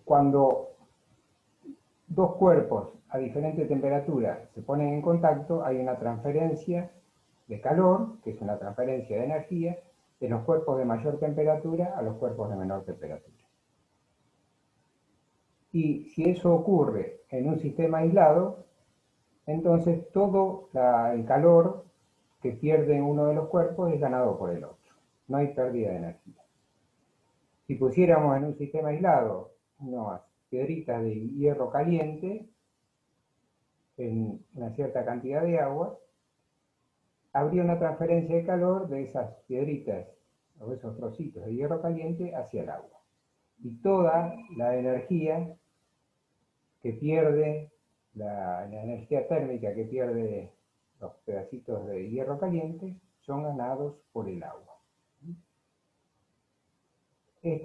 cuando dos cuerpos a diferente temperatura se ponen en contacto, hay una transferencia de calor, que es una transferencia de energía, de los cuerpos de mayor temperatura a los cuerpos de menor temperatura. Y si eso ocurre en un sistema aislado, entonces todo el calor que pierde uno de los cuerpos es ganado por el otro. No hay pérdida de energía. Si pusiéramos en un sistema aislado unas piedritas de hierro caliente en una cierta cantidad de agua, habría una transferencia de calor de esas piedritas o esos trocitos de hierro caliente hacia el agua. Y toda la energía que pierde, la energía térmica que pierde los pedacitos de hierro caliente, son ganados por el agua. Este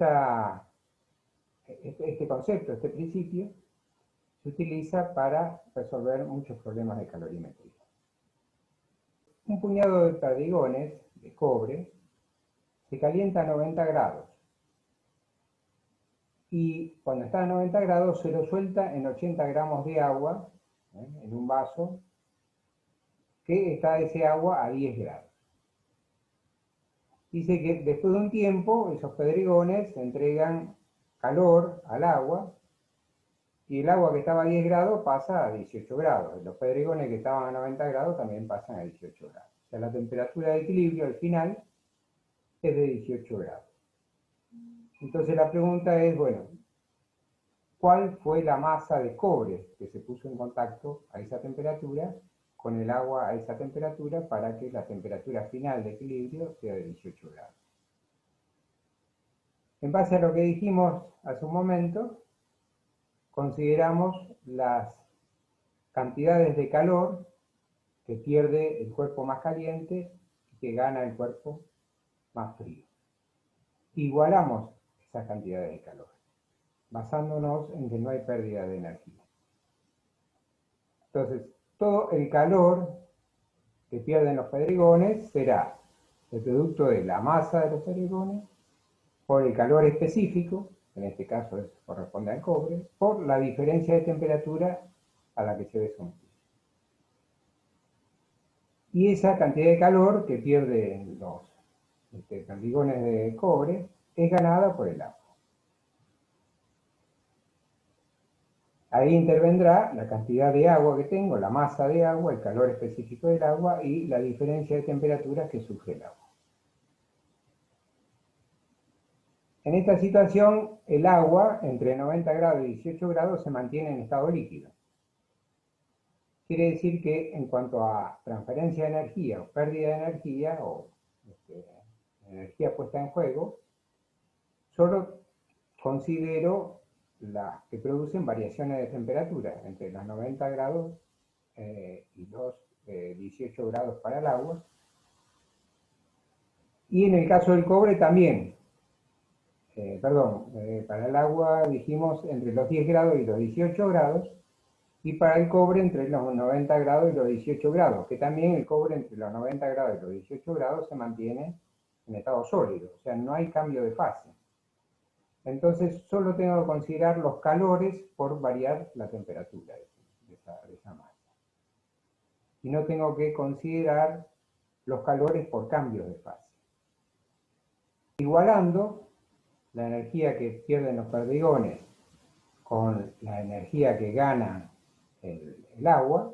concepto, este principio, se utiliza para resolver muchos problemas de calorimetría. Un puñado de perdigones de cobre se calienta a 90 grados y cuando está a 90 grados se lo suelta en 80 gramos de agua en un vaso que está ese agua a 10 grados. Dice que después de un tiempo esos pedregones entregan calor al agua y el agua que estaba a 10 grados pasa a 18 grados. Los pedregones que estaban a 90 grados también pasan a 18 grados. O sea, la temperatura de equilibrio al final es de 18 grados. Entonces la pregunta es, bueno, ¿cuál fue la masa de cobre que se puso en contacto a esa temperatura con el agua a esa temperatura para que la temperatura final de equilibrio sea de 18 grados? En base a lo que dijimos hace un momento, consideramos las cantidades de calor que pierde el cuerpo más caliente y que gana el cuerpo más frío. Igualamos esas cantidades de calor, basándonos en que no hay pérdida de energía. Entonces, todo el calor que pierden los pedregones será el producto de la masa de los pedregones por el calor específico, en este caso corresponde al cobre, por la diferencia de temperatura a la que se ve sometido. Y esa cantidad de calor que pierden los perdigones de cobre es ganada por el agua. Ahí intervendrá la cantidad de agua que tengo, la masa de agua, el calor específico del agua y la diferencia de temperaturas que sufre el agua. En esta situación, el agua entre 90 grados y 18 grados se mantiene en estado líquido. Quiere decir que en cuanto a transferencia de energía o pérdida de energía o energía puesta en juego, solo considero las que producen variaciones de temperatura entre los 90 grados y los 18 grados para el agua. Y en el caso del cobre también, para el agua dijimos entre los 10 grados y los 18 grados, y para el cobre entre los 90 grados y los 18 grados, que también el cobre entre los 90 grados y los 18 grados se mantiene en estado sólido, o sea, no hay cambio de fase. Entonces, solo tengo que considerar los calores por variar la temperatura de esa masa. Y no tengo que considerar los calores por cambios de fase. Igualando la energía que pierden los perdigones con la energía que gana el agua,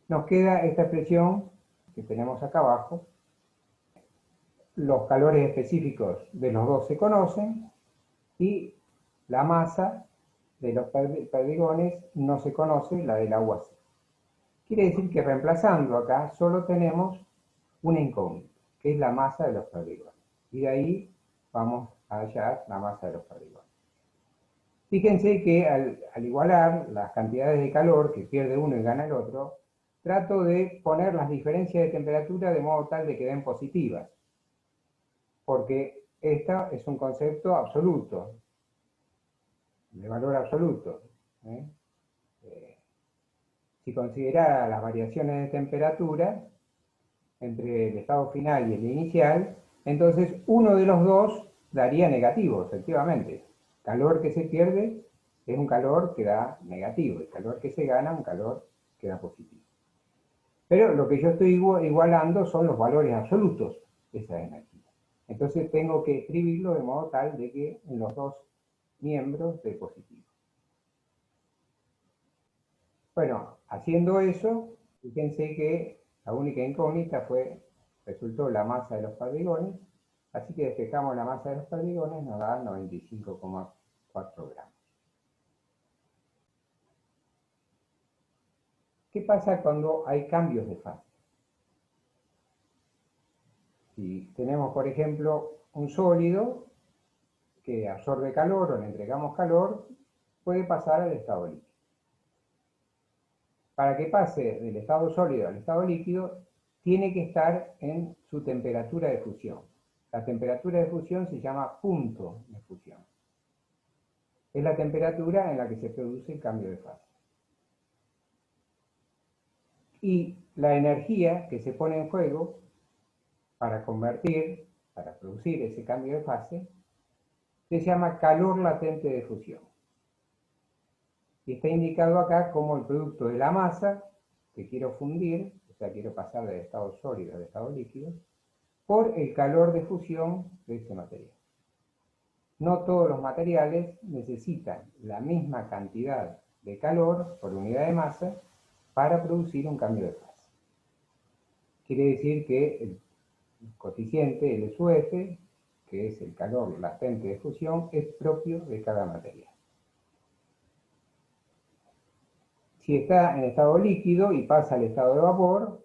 nos queda esta expresión que tenemos acá abajo. Los calores específicos de los dos se conocen y la masa de los perdigones no se conoce, la del agua sí. Quiere decir que reemplazando acá solo tenemos una incógnita, que es la masa de los perdigones. Y de ahí vamos a hallar la masa de los perdigones. Fíjense que al igualar las cantidades de calor que pierde uno y gana el otro, trato de poner las diferencias de temperatura de modo tal de que den positivas. Porque esta es un concepto absoluto, de valor absoluto. Si considerara las variaciones de temperatura entre el estado final y el inicial, entonces uno de los dos daría negativo, efectivamente. calor que se pierde es un calor que da negativo, el calor que se gana, un calor que da positivo. Pero lo que yo estoy igualando son los valores absolutos de esa energía. Entonces tengo que escribirlo de modo tal de que en los dos miembros de positivo. Bueno, haciendo eso, fíjense que la única incógnita resultó la masa de los perdigones, así que despejamos la masa de los perdigones, nos da 95,4 gramos. ¿Qué pasa cuando hay cambios de fase? Si tenemos, por ejemplo, un sólido que absorbe calor o le entregamos calor, puede pasar al estado líquido. Para que pase del estado sólido al estado líquido, tiene que estar en su temperatura de fusión. La temperatura de fusión se llama punto de fusión. Es la temperatura en la que se produce el cambio de fase. Y la energía que se pone en juego para producir ese cambio de fase, se llama calor latente de fusión. Y está indicado acá como el producto de la masa que quiero fundir, o sea, quiero pasar del estado sólido al estado líquido, por el calor de fusión de ese material. No todos los materiales necesitan la misma cantidad de calor por unidad de masa para producir un cambio de fase. Quiere decir que el coeficiente, el SUF, que es el calor latente de fusión, es propio de cada material. Si está en estado líquido y pasa al estado de vapor,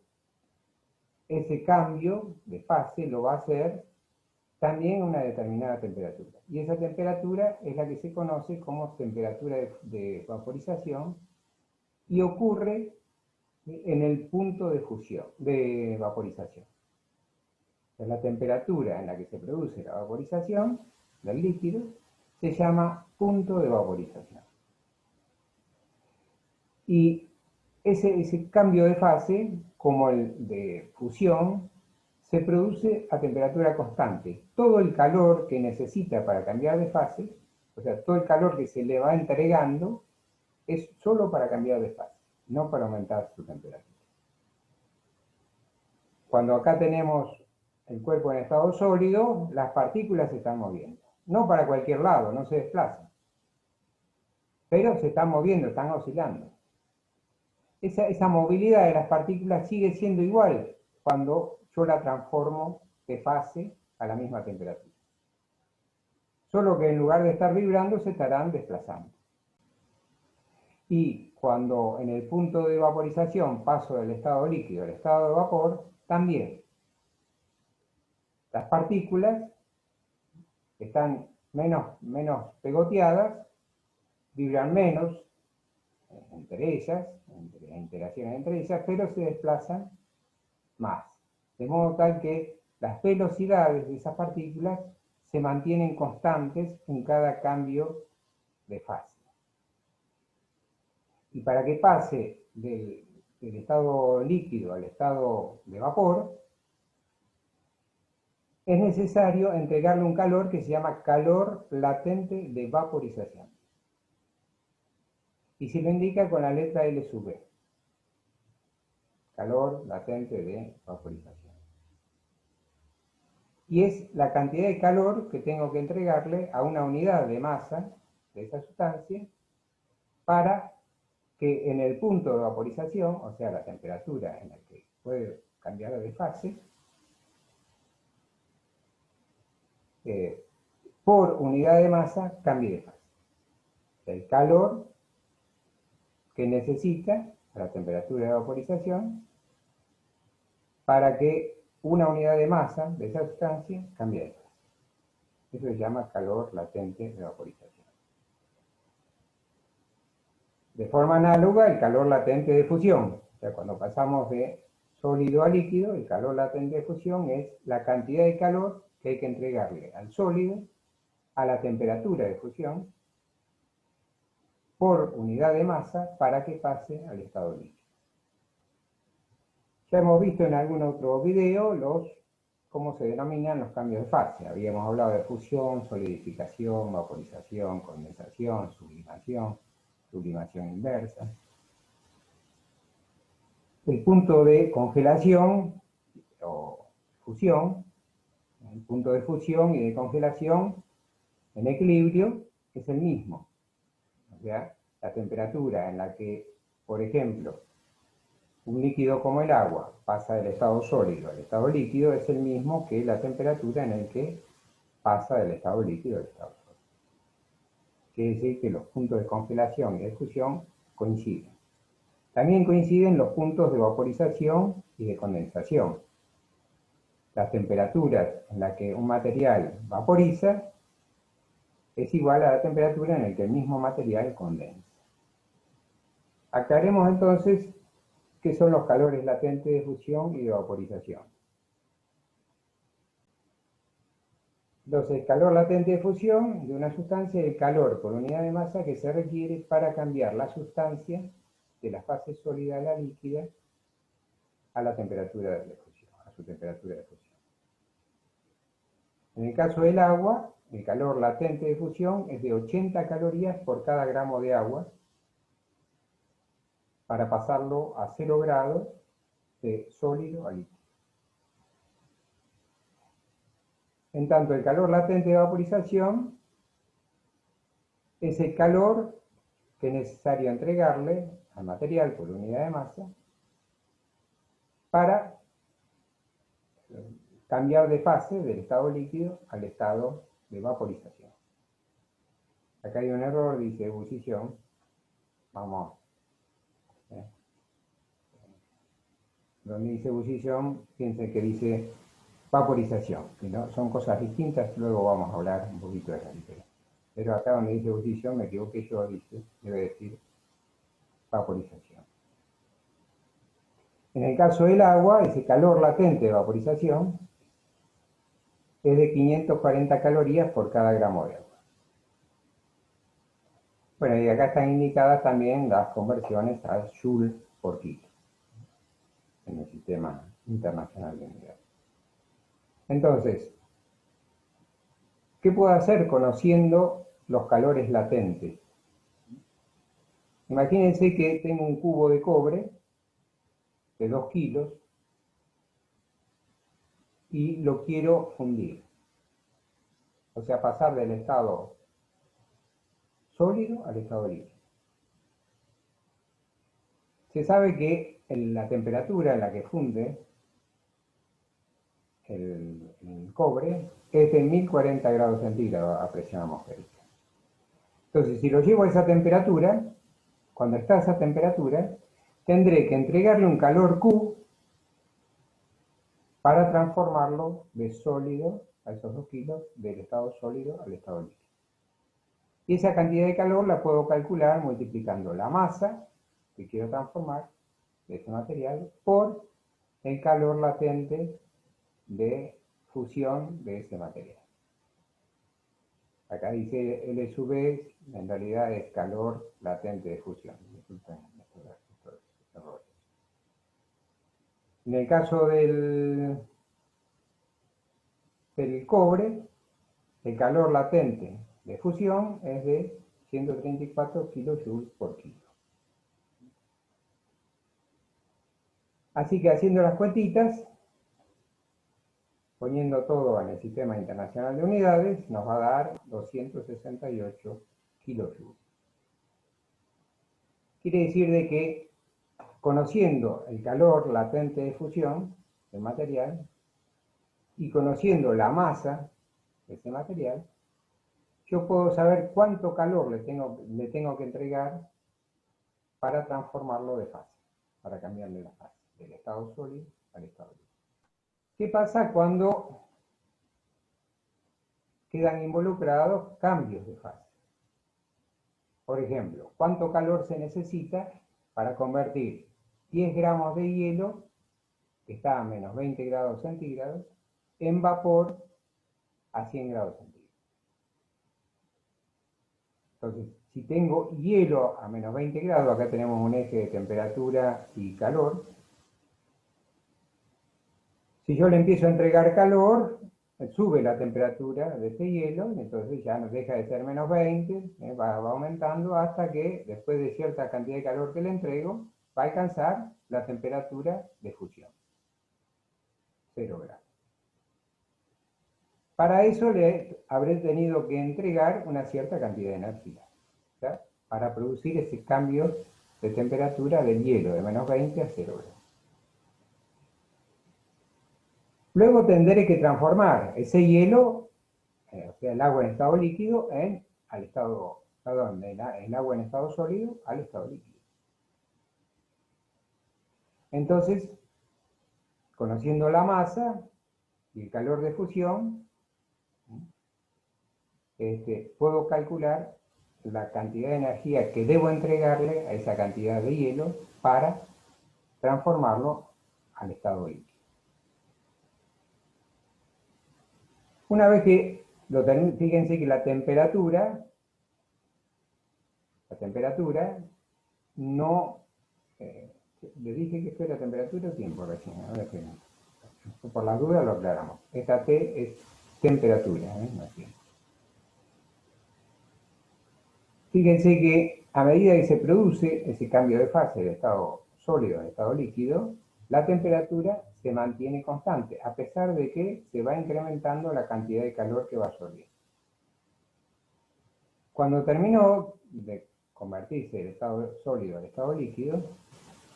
ese cambio de fase lo va a hacer también a una determinada temperatura. Y esa temperatura es la que se conoce como temperatura de vaporización y ocurre en el punto de fusión, de vaporización. Es la temperatura en la que se produce la vaporización del líquido, se llama punto de vaporización. Y ese cambio de fase, como el de fusión, se produce a temperatura constante. Todo el calor que necesita para cambiar de fase, o sea, todo el calor que se le va entregando, es solo para cambiar de fase, no para aumentar su temperatura. Cuando acá tenemos el cuerpo en estado sólido, las partículas se están moviendo. No para cualquier lado, no se desplazan. Pero se están moviendo, están oscilando. Esa movilidad de las partículas sigue siendo igual cuando yo la transformo de fase a la misma temperatura. Solo que en lugar de estar vibrando, se estarán desplazando. Y cuando en el punto de vaporización paso del estado líquido al estado de vapor, también las partículas están menos pegoteadas, vibran menos entre ellas, entre interacciones entre ellas, pero se desplazan más. De modo tal que las velocidades de esas partículas se mantienen constantes en cada cambio de fase. Y para que pase del estado líquido al estado de vapor, es necesario entregarle un calor que se llama calor latente de vaporización. Y se lo indica con la letra L sub B. Calor latente de vaporización. Y es la cantidad de calor que tengo que entregarle a una unidad de masa de esa sustancia para que en el punto de vaporización, o sea, la temperatura en la que puede cambiar de fase, por unidad de masa cambie de fase. El calor que necesita a la temperatura de vaporización para que una unidad de masa de esa sustancia cambie de fase. Eso se llama calor latente de vaporización. De forma análoga, el calor latente de fusión. O sea, cuando pasamos de sólido a líquido, el calor latente de fusión es la cantidad de calor que hay que entregarle al sólido a la temperatura de fusión por unidad de masa para que pase al estado líquido. Ya hemos visto en algún otro video los cómo se denominan los cambios de fase. Habíamos hablado de fusión, solidificación, vaporización, condensación, sublimación inversa. El punto de congelación o fusión, el punto de fusión y de congelación en equilibrio es el mismo. O sea, la temperatura en la que, por ejemplo, un líquido como el agua pasa del estado sólido al estado líquido es el mismo que la temperatura en la que pasa del estado líquido al estado sólido. Quiere decir que los puntos de congelación y de fusión coinciden. También coinciden los puntos de vaporización y de condensación. Las temperaturas en las que un material vaporiza es igual a la temperatura en la que el mismo material condensa. Aclaremos entonces qué son los calores latentes de fusión y de vaporización. Entonces, el calor latente de fusión de una sustancia es el calor por unidad de masa que se requiere para cambiar la sustancia de la fase sólida a la líquida a la temperatura de fusión, a su temperatura de fusión. En el caso del agua, el calor latente de fusión es de 80 calorías por cada gramo de agua para pasarlo a 0 grados de sólido a líquido. En tanto, el calor latente de vaporización es el calor que es necesario entregarle al material por unidad de masa para cambiar de fase del estado líquido al estado de vaporización. Acá hay un error, dice ebullición. Vamos. Donde dice ebullición, piensen que dice vaporización. ¿No? Son cosas distintas, luego vamos a hablar un poquito de la diferencia. Pero acá donde dice ebullición, me equivoqué yo, debe decir vaporización. En el caso del agua, ese calor latente de vaporización es de 540 calorías por cada gramo de agua. Bueno, y acá están indicadas también las conversiones a Joule por kilo en el Sistema Internacional de Unidades. Entonces, ¿qué puedo hacer conociendo los calores latentes? Imagínense que tengo un cubo de cobre de 2 kilos y lo quiero fundir. O sea, pasar del estado sólido al estado líquido. Se sabe que la temperatura en la que funde el cobre es de 1040 grados centígrados a presión atmosférica. Entonces, si lo llevo a esa temperatura, cuando está a esa temperatura, tendré que entregarle un calor Q para transformarlo de sólido a esos 2 kilos, del estado sólido al estado líquido. Y esa cantidad de calor la puedo calcular multiplicando la masa que quiero transformar de ese material por el calor latente de fusión de ese material. Acá dice L sub E, en realidad es calor latente de fusión. Disculpen estos errores. En el caso del cobre, el calor latente de fusión es de 134 kilojoules por kilo. Así que haciendo las cuentitas, poniendo todo en el Sistema Internacional de Unidades, nos va a dar 268 kilojoules. Quiere decir de que, conociendo el calor latente de fusión del material y conociendo la masa de ese material, yo puedo saber cuánto calor le tengo que entregar para transformarlo de fase, para cambiarle la fase, del estado sólido al estado líquido. ¿Qué pasa cuando quedan involucrados cambios de fase? Por ejemplo, ¿cuánto calor se necesita para convertir 10 gramos de hielo, que está a menos 20 grados centígrados, en vapor a 100 grados centígrados? Entonces, si tengo hielo a menos 20 grados, acá tenemos un eje de temperatura y calor, Si yo le empiezo a entregar calor, sube la temperatura de ese hielo, entonces ya no deja de ser menos 20, va aumentando hasta que después de cierta cantidad de calor que le entrego, va a alcanzar la temperatura de fusión, 0 grados. Para eso le habré tenido que entregar una cierta cantidad de energía, ¿sí? Para producir ese cambio de temperatura del hielo de menos 20 a 0 grados. Luego tendré que transformar ese hielo, o sea, el agua en estado líquido, al estado, perdón, el agua en estado sólido al estado líquido. Entonces, conociendo la masa y el calor de fusión, puedo calcular la cantidad de energía que debo entregarle a esa cantidad de hielo para transformarlo al estado líquido. Una vez que lo termine, fíjense que la temperatura no, le dije que fue la temperatura o tiempo recién, ahora que por la duda lo aclaramos. Esta T es temperatura, no es tiempo. Fíjense que a medida que se produce ese cambio de fase de estado sólido a estado líquido, la temperatura se mantiene constante, a pesar de que se va incrementando la cantidad de calor que va absorbiendo. Cuando terminó de convertirse el estado sólido al estado líquido,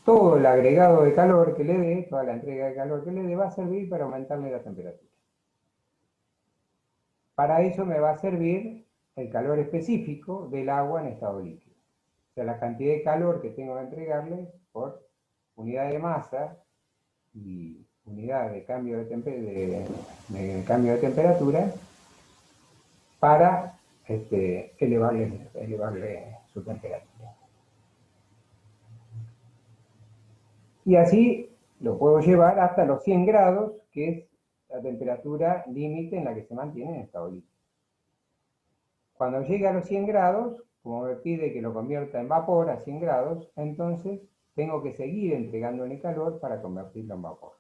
todo el agregado de calor que le dé, toda la entrega de calor que le dé, va a servir para aumentarle la temperatura. Para eso me va a servir el calor específico del agua en estado líquido. O sea, la cantidad de calor que tengo que entregarle por unidad de masa y unidad de cambio de temperatura para elevarle su temperatura. Y así lo puedo llevar hasta los 100 grados, que es la temperatura límite en la que se mantiene en estado líquido. Cuando llegue a los 100 grados, como me pide que lo convierta en vapor a 100 grados, entonces tengo que seguir entregándole calor para convertirlo en vapor.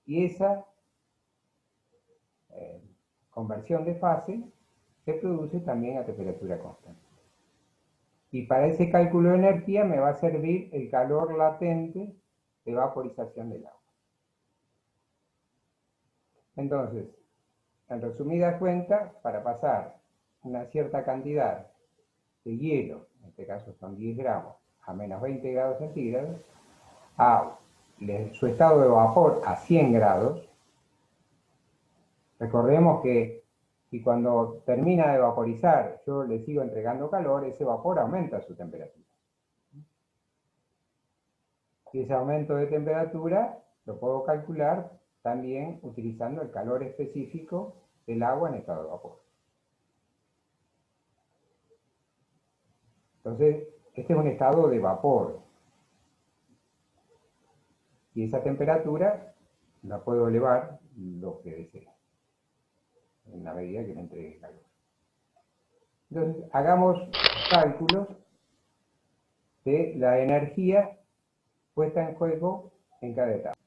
Y esa conversión de fase se produce también a temperatura constante. Y para ese cálculo de energía me va a servir el calor latente de vaporización del agua. Entonces, en resumidas cuentas, para pasar una cierta cantidad de hielo, en este caso son 10 gramos, a menos 20 grados centígrados, a su estado de vapor a 100 grados, recordemos que si cuando termina de vaporizar yo le sigo entregando calor, ese vapor aumenta su temperatura. Y ese aumento de temperatura lo puedo calcular también utilizando el calor específico del agua en estado de vapor. Entonces, este es un estado de vapor. Y esa temperatura la puedo elevar lo que desee, en la medida que le entregue calor. Entonces, hagamos cálculos de la energía puesta en juego en cada etapa.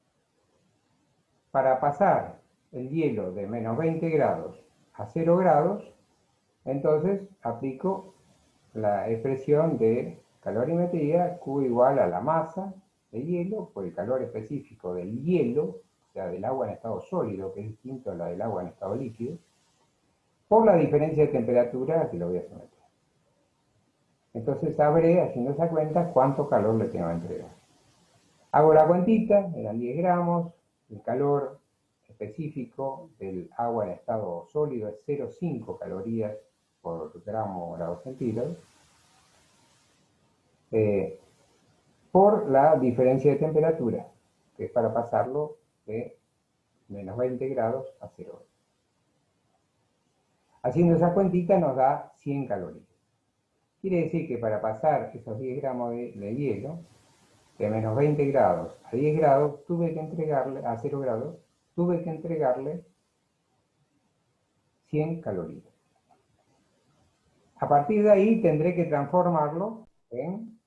Para pasar el hielo de menos 20 grados a 0 grados, entonces aplico la expresión de calorimetría Q igual a la masa de hielo por el calor específico del hielo, o sea, del agua en estado sólido, que es distinto a la del agua en estado líquido, por la diferencia de temperatura que lo voy a someter. Entonces sabré, haciendo esa cuenta, cuánto calor le tengo que entregar. Hago la cuentita, eran 10 gramos, el calor específico del agua en estado sólido es 0,5 calorías por gramo o grado centígrado, por la diferencia de temperatura, que es para pasarlo de menos 20 grados a 0 grados. Haciendo esa cuentita nos da 100 calorías. Quiere decir que para pasar esos 10 gramos de hielo, de menos 20 grados a 10 grados, tuve que entregarle, a 0 grados, tuve que entregarle 100 calorías. A partir de ahí tendré que transformarlo en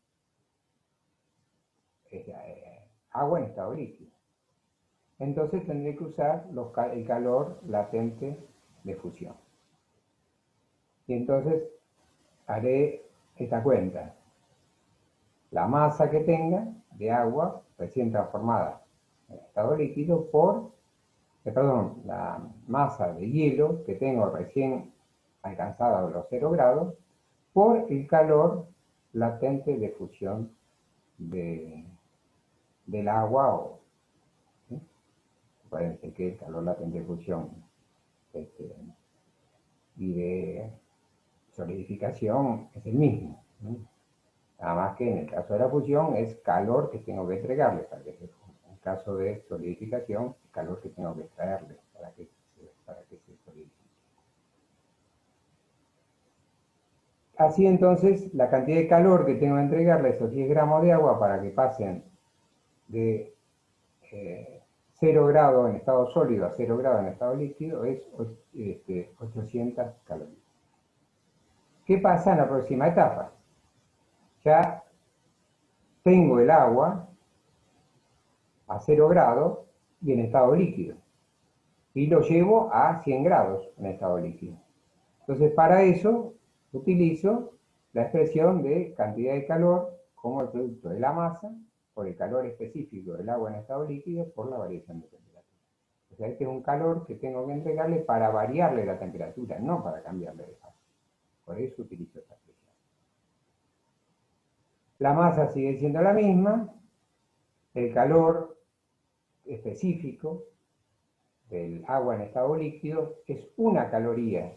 agua en estado líquido. entonces tendré que usar el calor latente de fusión. Y entonces haré esta cuenta. La masa que tenga de agua recién transformada en estado líquido por, la masa de hielo que tengo recién alcanzada a los 0 grados por el calor latente de fusión del agua, o ¿sí? Parece que el calor latente de fusión y de solidificación es el mismo, ¿no? Nada más que en el caso de la fusión es calor que tengo que entregarle para que se funda. En el caso de solidificación, es calor que tengo que extraerle para que se solidifique. Así entonces, la cantidad de calor que tengo que entregarle a esos 10 gramos de agua para que pasen de 0 grados en estado sólido a 0 grados en estado líquido es 800 calorías. ¿Qué pasa en la próxima etapa? Ya tengo el agua a 0 grados y en estado líquido. Y lo llevo a 100 grados en estado líquido. Entonces, para eso utilizo la expresión de cantidad de calor como el producto de la masa por el calor específico del agua en estado líquido por la variación de temperatura. O sea, este es un calor que tengo que entregarle para variarle la temperatura, no para cambiarle de fase. Por eso utilizo esta expresión. La masa sigue siendo la misma, el calor específico del agua en estado líquido es 1 caloría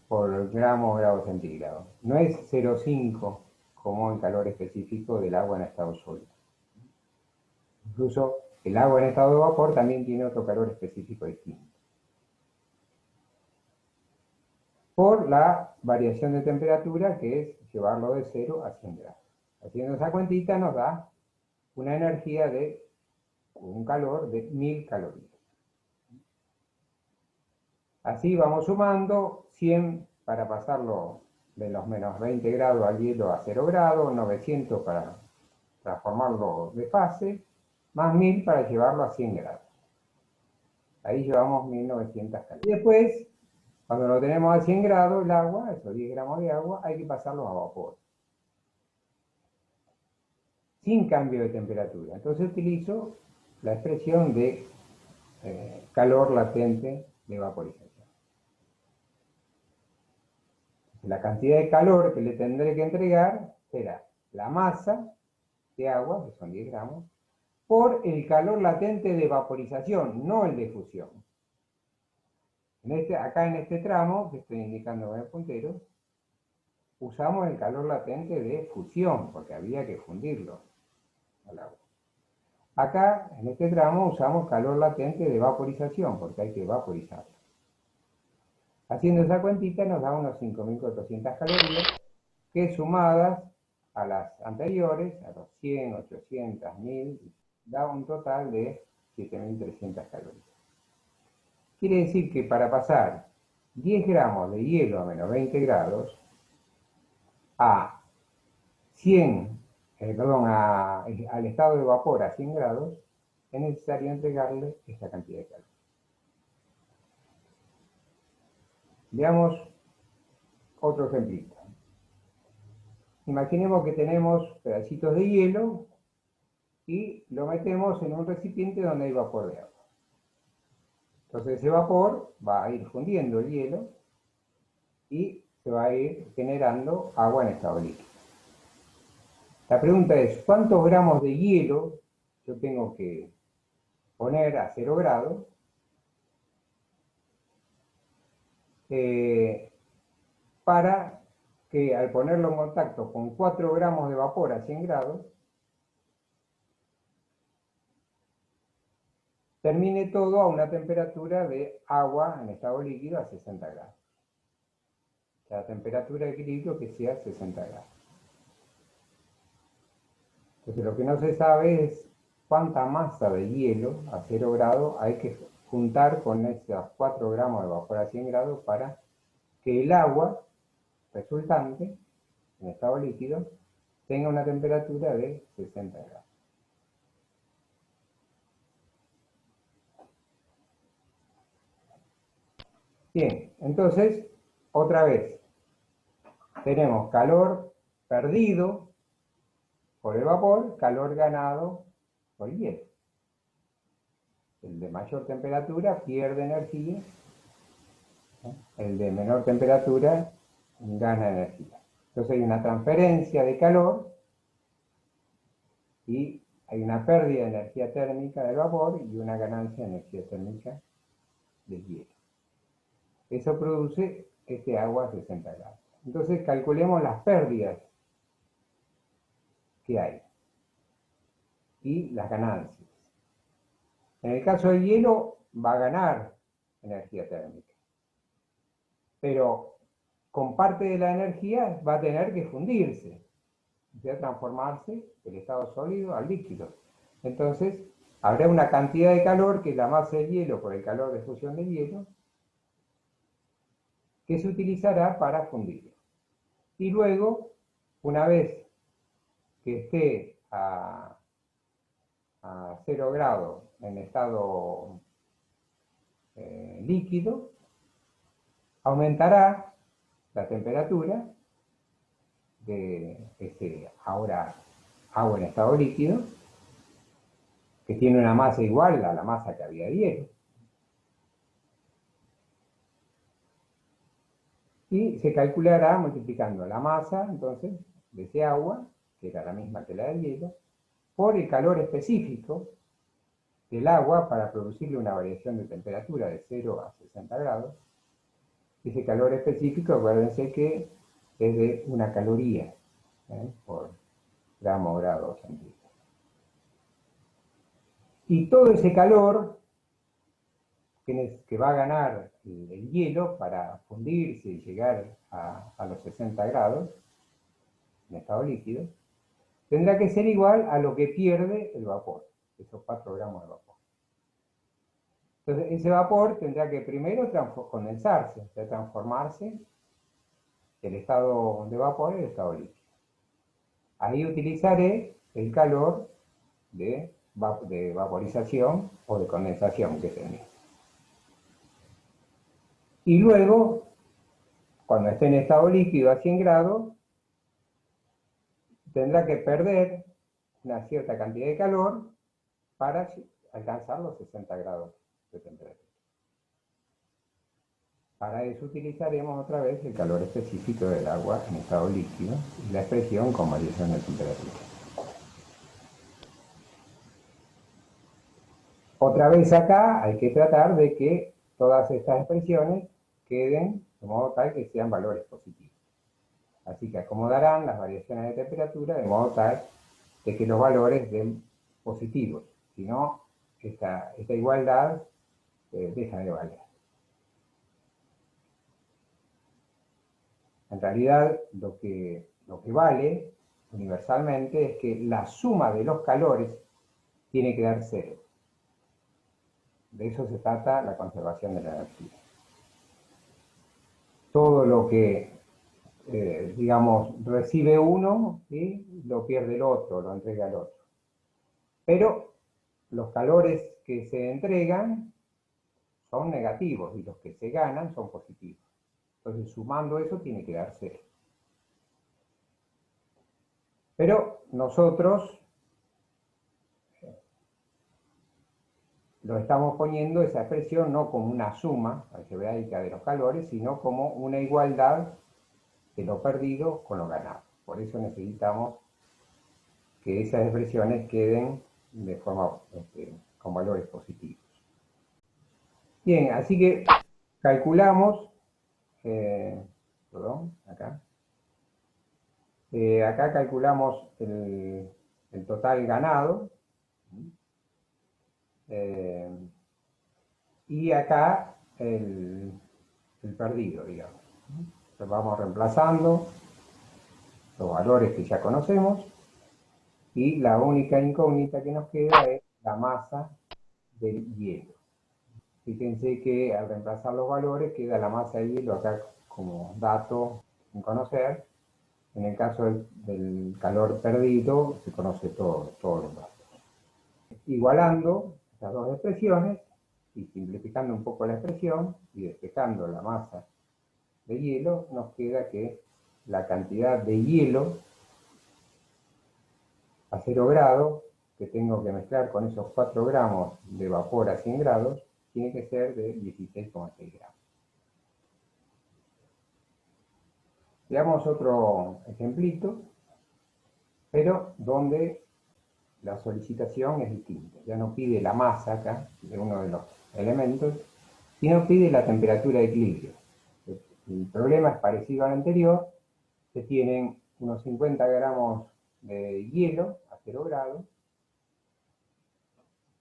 por grado centígrado. No es 0,5 como el calor específico del agua en estado sólido. Incluso el agua en estado de vapor también tiene otro calor específico distinto. Por la variación de temperatura, que es llevarlo de 0 a 100 grados. Haciendo esa cuentita nos da una energía de un calor de 1000 calorías. Así vamos sumando 100 para pasarlo de los menos 20 grados al hielo a 0 grados, 900 para transformarlo de fase, más 1000 para llevarlo a 100 grados. Ahí llevamos 1900 calorías. Y después, cuando lo tenemos a 100 grados, el agua, esos 10 gramos de agua, hay que pasarlos a vapor, sin cambio de temperatura. Entonces utilizo la expresión de calor latente de vaporización. La cantidad de calor que le tendré que entregar será la masa de agua, que son 10 gramos, por el calor latente de vaporización, no el de fusión. Acá en este tramo, que estoy indicando con el puntero, usamos el calor latente de fusión, porque había que fundirlo al agua. Acá, en este tramo, usamos calor latente de vaporización, porque hay que vaporizarlo. Haciendo esa cuentita nos da unos 5400 calorías, que sumadas a las anteriores, a los 100, 800, 1000, da un total de 7300 calorías. Quiere decir que para pasar 10 gramos de hielo a menos 20 grados a 100, al estado de vapor a 100 grados, es necesario entregarle esta cantidad de calor. Veamos otro ejemplito. Imaginemos que tenemos pedacitos de hielo y lo metemos en un recipiente donde hay vapor de agua. Entonces ese vapor va a ir fundiendo el hielo y se va a ir generando agua en estado líquido. La pregunta es, ¿cuántos gramos de hielo yo tengo que poner a 0 grados para que al ponerlo en contacto con 4 gramos de vapor a 100 grados, termine todo a una temperatura de agua en estado líquido a 60 grados? La temperatura de equilibrio que sea 60 grados. Entonces lo que no se sabe es cuánta masa de hielo a 0 grados hay que juntar con esos 4 gramos de vapor a 100 grados para que el agua resultante en estado líquido tenga una temperatura de 60 grados. Bien, entonces, otra vez, tenemos calor perdido por el vapor, calor ganado por el hielo. El de mayor temperatura pierde energía, el de menor temperatura gana energía. Entonces hay una transferencia de calor y hay una pérdida de energía térmica del vapor y una ganancia de energía térmica del hielo. Eso produce este agua a 60 grados. Entonces calculemos las pérdidas que hay y las ganancias. En el caso del hielo va a ganar energía térmica, pero con parte de la energía va a tener que fundirse, o sea, transformarse del estado sólido al líquido. Entonces habrá una cantidad de calor, que es la masa del hielo por el calor de fusión del hielo, que se utilizará para fundirlo. Y luego, una vez que esté a 0 grados en estado líquido, aumentará la temperatura de este ahora agua en estado líquido, que tiene una masa igual a la masa que había de hielo. Y se calculará multiplicando la masa, entonces, de ese agua, que era la misma que la del hielo, por el calor específico del agua para producirle una variación de temperatura de 0 a 60 grados. Ese calor específico, acuérdense que es de una caloría por gramo o grado centígrado. Y todo ese calor que va a ganar el hielo para fundirse y llegar a los 60 grados en estado líquido, tendrá que ser igual a lo que pierde el vapor, esos 4 gramos de vapor. Entonces, ese vapor tendrá que primero condensarse, o sea, transformarse del estado de vapor en el estado líquido. Ahí utilizaré el calor de vaporización o de condensación, que es el mismo. Y luego, cuando esté en estado líquido a 100 grados, tendrá que perder una cierta cantidad de calor para alcanzar los 60 grados de temperatura. Para eso utilizaremos otra vez el calor específico del agua en estado líquido y la expresión con variación de temperatura. Otra vez acá hay que tratar de que todas estas expresiones queden de modo tal que sean valores positivos. Así que acomodarán las variaciones de temperatura de modo tal de que los valores den positivos. Si no, esta igualdad deja de valer. En realidad, lo que vale universalmente es que la suma de los calores tiene que dar 0. De eso se trata la conservación de la energía. Todo lo que, digamos, recibe uno, ¿sí?, lo pierde el otro, lo entrega el otro. Pero los calores que se entregan son negativos y los que se ganan son positivos. Entonces, sumando eso, tiene que dar 0. Pero nosotros lo estamos poniendo esa expresión no como una suma algebraica de los calores, sino como una igualdad de lo perdido con lo ganado. Por eso necesitamos que esas expresiones queden de forma con valores positivos. Bien, así que calculamos, acá. Acá calculamos el total ganado. Y acá el perdido, digamos. Entonces vamos reemplazando los valores que ya conocemos y la única incógnita que nos queda es la masa del hielo. Fíjense que al reemplazar los valores queda la masa del hielo acá como dato sin conocer. En el caso del calor perdido se conoce todos los datos. Igualando estas dos expresiones, y simplificando un poco la expresión y despejando la masa de hielo, nos queda que la cantidad de hielo a 0 grados que tengo que mezclar con esos 4 gramos de vapor a 100 grados tiene que ser de 16,6 gramos. Veamos otro ejemplito, pero donde la solicitación es distinta. Ya no pide la masa acá, de uno de los elementos, sino pide la temperatura de equilibrio. El problema es parecido al anterior, se tienen unos 50 gramos de hielo a 0 grados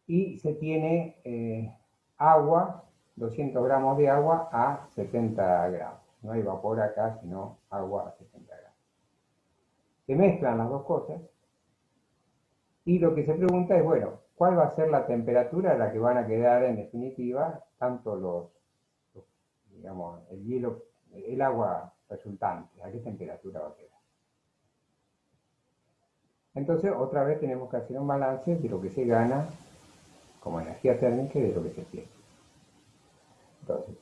y se tiene agua, 200 gramos de agua a 70 grados. No hay vapor acá, sino agua a 70 grados. Se mezclan las dos cosas y lo que se pregunta es, bueno, ¿cuál va a ser la temperatura a la que van a quedar en definitiva tanto digamos, el hielo, el agua resultante? ¿A qué temperatura va a quedar? Entonces, otra vez tenemos que hacer un balance de lo que se gana como energía térmica y de lo que se pierde. Entonces,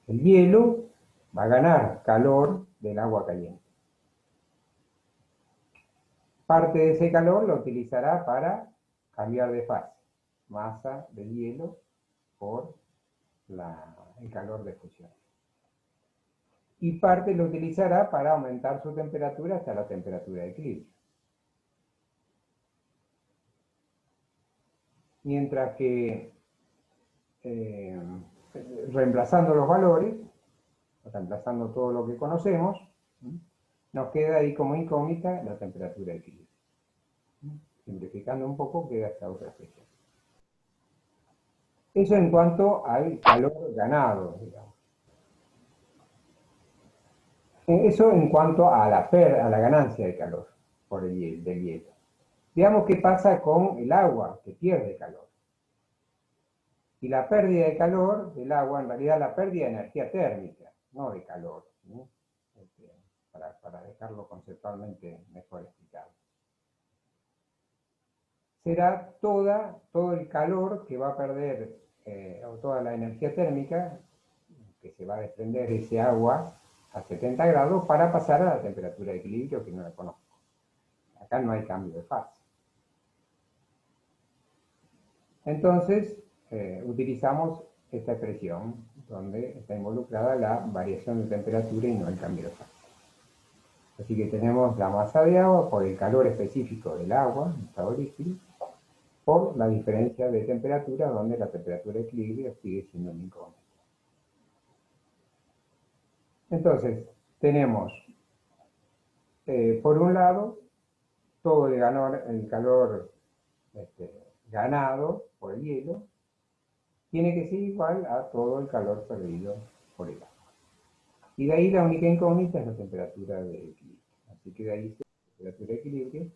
el hielo va a ganar calor del agua caliente. Parte de ese calor lo utilizará para cambiar de fase. Masa del hielo por el calor de fusión. Y parte lo utilizará para aumentar su temperatura hasta la temperatura de equilibrio. Mientras que reemplazando los valores, reemplazando todo lo que conocemos, nos queda ahí como incógnita la temperatura de equilibrio. Simplificando un poco, queda esta otra expresión. Eso en cuanto al calor ganado, digamos. Eso en cuanto a la ganancia de calor del hielo. Veamos qué pasa con el agua, que pierde calor. Y la pérdida de calor del agua, en realidad la pérdida de energía térmica, no de calor, ¿sí? Para dejarlo conceptualmente mejor explicado. Será todo el calor que va a perder, o toda la energía térmica que se va a desprender de ese agua a 70 grados para pasar a la temperatura de equilibrio que no la conozco. Acá no hay cambio de fase. Entonces, utilizamos esta expresión donde está involucrada la variación de temperatura y no el cambio de fase. Así que tenemos la masa de agua por el calor específico del agua, en estado líquido, por la diferencia de temperatura, donde la temperatura de equilibrio sigue siendo un incógnito. Entonces, tenemos, por un lado, todo el calor ganado por el hielo, tiene que ser igual a todo el calor perdido por el agua. Y de ahí la única incógnita es la temperatura de equilibrio. Así que de ahí la temperatura de equilibrio.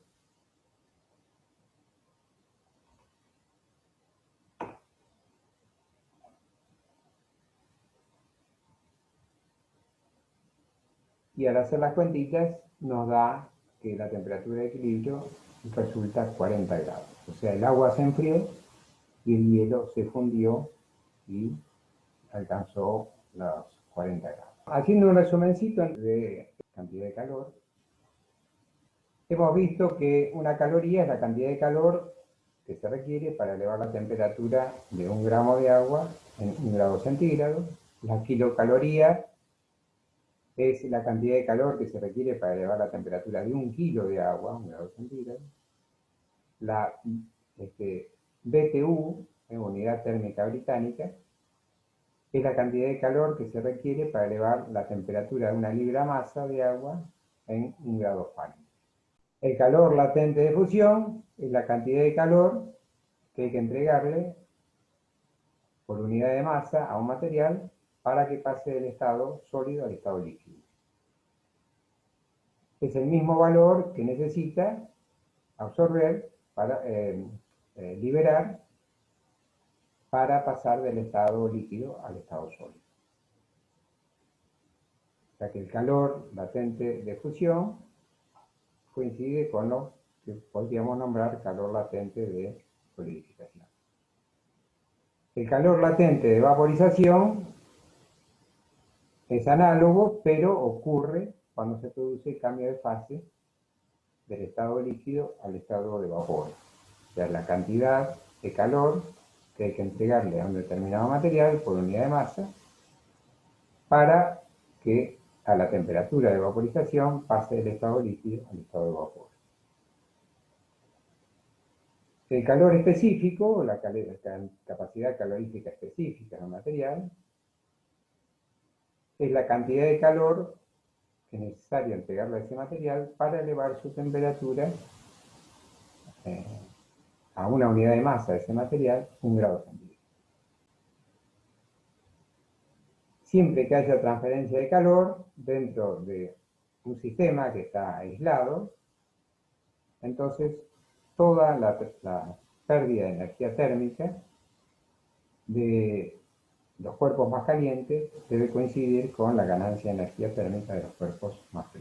Y al hacer las cuentitas nos da que la temperatura de equilibrio resulta 40 grados. O sea, el agua se enfrió y el hielo se fundió y alcanzó los 40 grados. Haciendo un resumencito de cantidad de calor, hemos visto que una caloría es la cantidad de calor que se requiere para elevar la temperatura de 1 gramo de agua en 1 grado centígrado. La kilocaloría es la cantidad de calor que se requiere para elevar la temperatura de 1 kilo de agua, 1 grado centígrado. La BTU, unidad térmica británica, es la cantidad de calor que se requiere para elevar la temperatura de 1 libra masa de agua en 1 grado Fahrenheit. El calor latente de fusión es la cantidad de calor que hay que entregarle por unidad de masa a un material para que pase del estado sólido al estado líquido. Es el mismo valor que necesita absorber para liberar para pasar del estado líquido al estado sólido. O sea que el calor latente de fusión coincide con lo que podríamos nombrar calor latente de solidificación. El calor latente de vaporización es análogo, pero ocurre cuando se produce el cambio de fase del estado líquido al estado de vapor. O sea, la cantidad de calor que hay que entregarle a un determinado material por unidad de masa para que a la temperatura de vaporización pase del estado líquido al estado de vapor. El calor específico, la capacidad calorífica específica de un material, es la cantidad de calor que es necesario entregarle a ese material para elevar su temperatura eh, a una unidad de masa de ese material, 1 grado centígrado. Siempre que haya transferencia de calor dentro de un sistema que está aislado, entonces toda la pérdida de energía térmica de los cuerpos más calientes debe coincidir con la ganancia de energía térmica de los cuerpos más